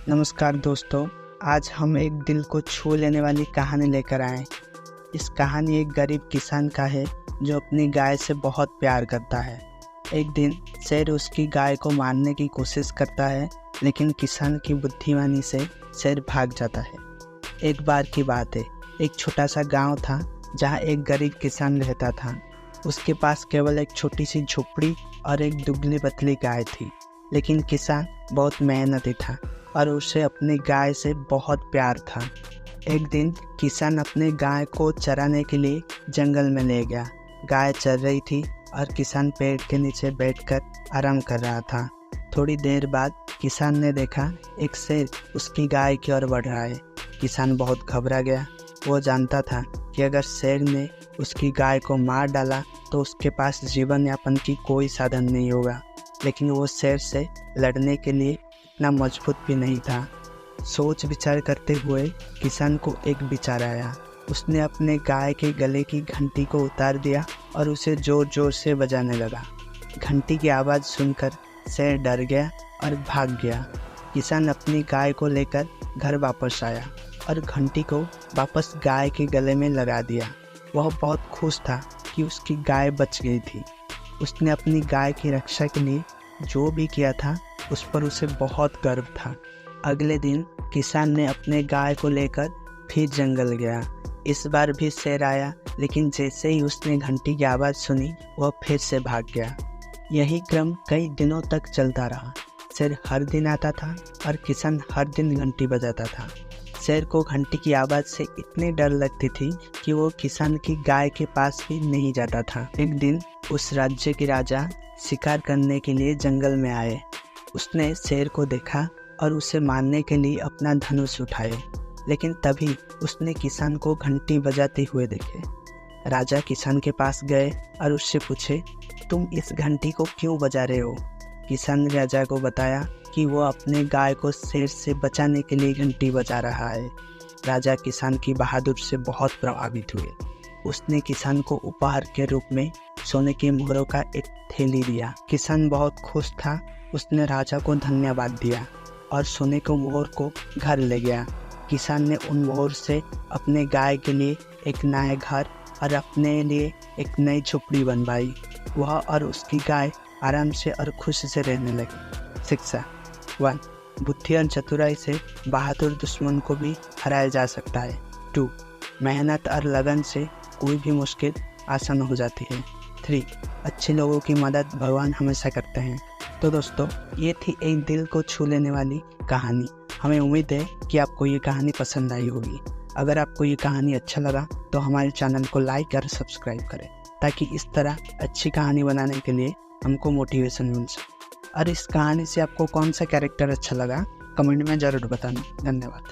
नमस्कार दोस्तों, आज हम एक दिल को छू लेने वाली कहानी लेकर आए। इस कहानी एक गरीब किसान का है जो अपनी गाय से बहुत प्यार करता है। एक दिन शेर उसकी गाय को मारने की कोशिश करता है, लेकिन किसान की बुद्धिमानी से शेर भाग जाता है। एक बार की बात है, एक छोटा सा गांव था जहां एक गरीब किसान रहता था। उसके पास केवल एक छोटी सी झोपड़ी और एक दुबली पतली गाय थी, लेकिन किसान बहुत मेहनती था और उसे अपनी गाय से बहुत प्यार था। एक दिन किसान अपने गाय को चराने के लिए जंगल में ले गया। गाय चर रही थी और किसान पेड़ के नीचे बैठकर आराम कर रहा था। थोड़ी देर बाद किसान ने देखा एक शेर उसकी गाय की ओर बढ़ रहा है। किसान बहुत घबरा गया। वो जानता था कि अगर शेर ने उसकी गाय को मार डाला तो उसके पास जीवन यापन की कोई साधन नहीं होगा, लेकिन वो शेर से लड़ने के लिए इतना मजबूत भी नहीं था। सोच विचार करते हुए किसान को एक विचार आया। उसने अपने गाय के गले की घंटी को उतार दिया और उसे जोर जोर से बजाने लगा। घंटी की आवाज़ सुनकर शेर डर गया और भाग गया। किसान अपनी गाय को लेकर घर वापस आया और घंटी को वापस गाय के गले में लगा दिया। वह बहुत खुश था कि उसकी गाय बच गई थी। उसने अपनी गाय की रक्षा के लिए जो भी किया था उस पर उसे बहुत गर्व था। अगले दिन किसान ने अपने गाय को लेकर फिर जंगल गया। इस बार भी शेर आया, लेकिन जैसे ही उसने घंटी की आवाज़ सुनी वह फिर से भाग गया। यही क्रम कई दिनों तक चलता रहा। शेर हर दिन आता था और किसान हर दिन घंटी बजाता था। शेर को घंटी की आवाज़ से इतनी डर लगती थी कि वो किसान की गाय के पास भी नहीं जाता था। एक दिन उस राज्य के राजा शिकार करने के लिए जंगल में आए। उसने शेर को देखा और उसे मारने के लिए अपना धनुष उठाए, लेकिन तभी उसने किसान को घंटी बजाते हुए देखे। राजा किसान के पास गए और उससे पूछे, तुम इस घंटी को क्यों बजा रहे हो? किसान ने राजा को बताया कि वो अपने गाय को शेर से बचाने के लिए घंटी बजा रहा है। राजा किसान की बहादुरी से बहुत प्रभावित हुए। उसने किसान को उपहार के रूप में सोने के मोहरों का एक थैली दिया। किसान बहुत खुश था। उसने राजा को धन्यवाद दिया और सोने के मोहर को घर ले गया। किसान ने उन मोहर से अपने गाय के लिए एक नया घर और अपने लिए एक नई झोपड़ी बनवाई। वह और उसकी गाय आराम से और खुशी से रहने लगे। शिक्षा 1. बुद्धि और चतुराई से बहादुर दुश्मन को भी हराया जा सकता है। 2. मेहनत और लगन से कोई भी मुश्किल आसान हो जाती है। 3. अच्छे लोगों की मदद भगवान हमेशा करते हैं। तो दोस्तों, ये थी एक दिल को छू लेने वाली कहानी। हमें उम्मीद है कि आपको ये कहानी पसंद आई होगी। अगर आपको ये कहानी अच्छा लगा तो हमारे चैनल को लाइक और सब्सक्राइब करें, ताकि इस तरह अच्छी कहानी बनाने के लिए हमको मोटिवेशन मिल सके। और इस कहानी से आपको कौन सा कैरेक्टर अच्छा लगा कमेंट में ज़रूर बताना। धन्यवाद।